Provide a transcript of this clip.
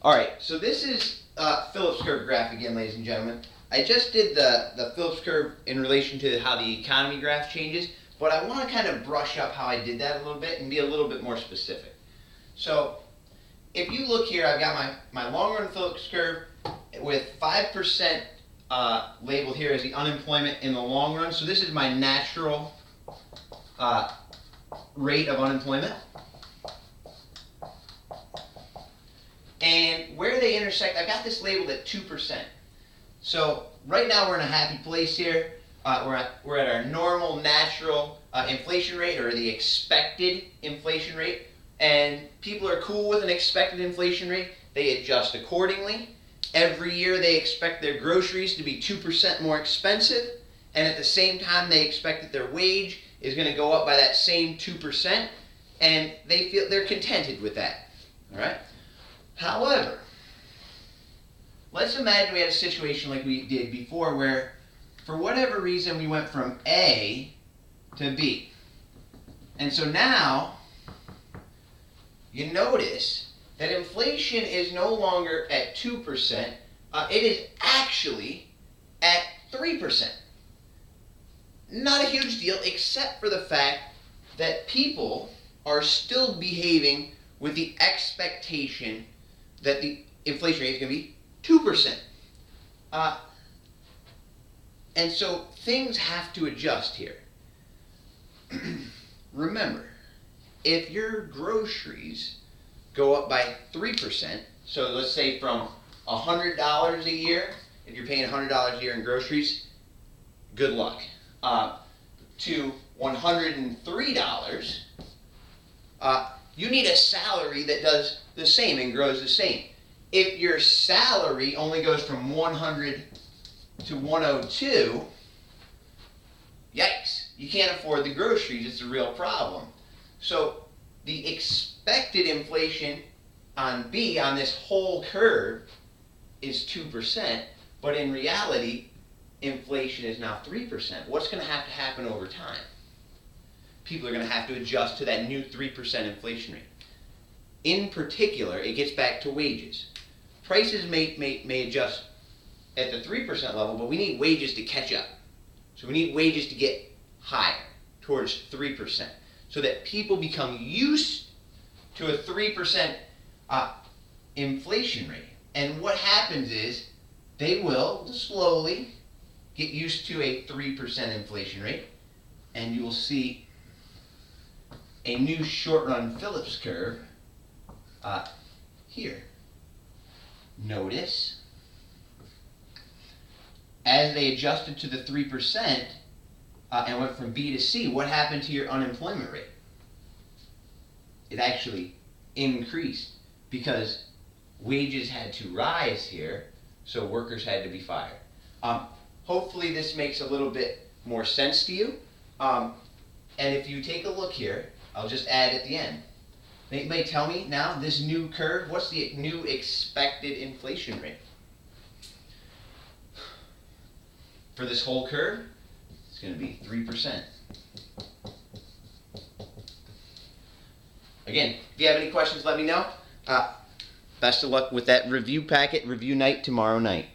All right, so this is Phillips Curve graph again, ladies and gentlemen. I just did the Phillips Curve in relation to how the economy graph changes, but I want to kind of brush up how I did that a little bit and be a little bit more specific. So if you look here, I've got my long-run Phillips Curve with 5% labeled here as the unemployment in the long run. So this is my natural rate of unemployment. And where they intersect, I've got this labeled at 2%. So right now we're in a happy place here. We're at our normal, natural inflation rate, or the expected inflation rate. And people are cool with an expected inflation rate. They adjust accordingly. Every year they expect their groceries to be 2% more expensive. And at the same time they expect that their wage is going to go up by that same 2%. And they feel they're contented with that. All right? However, let's imagine we had a situation like we did before where, for whatever reason, we went from A to B. And so now, you notice that inflation is no longer at 2%, it is actually at 3%. Not a huge deal, except for the fact that people are still behaving with the expectation that the inflation rate is going to be 2%. And so things have to adjust here. Remember, if your groceries go up by 3%, so let's say from $100 a year, if you're paying $100 a year in groceries, good luck. To $103, you need a salary that does the same and grows the same. If your salary only goes from 100 to 102, yikes, you can't afford the groceries. It's a real problem. So the expected inflation on B, on this whole curve, is 2%, but in reality, inflation is now 3%. What's going to happen over time? People are going to have to adjust to that new 3% inflation rate. In particular, it gets back to wages. Prices may adjust at the 3% level, but we need wages to catch up. So we need wages to get higher, towards 3%, so that people become used to a 3% inflation rate. And what happens is they will slowly get used to a 3% inflation rate, and you will see a new short-run Phillips curve here. Notice, as they adjusted to the 3% and went from B to C, what happened to your unemployment rate? It actually increased because wages had to rise here, so workers had to be fired. Hopefully this makes a little bit more sense to you. And if you take a look here, I'll just add at the end. Anybody tell me now, this new curve, what's the new expected inflation rate? For this whole curve, it's going to be 3%. Again, if you have any questions, let me know. Best of luck with that review packet, review night tomorrow night.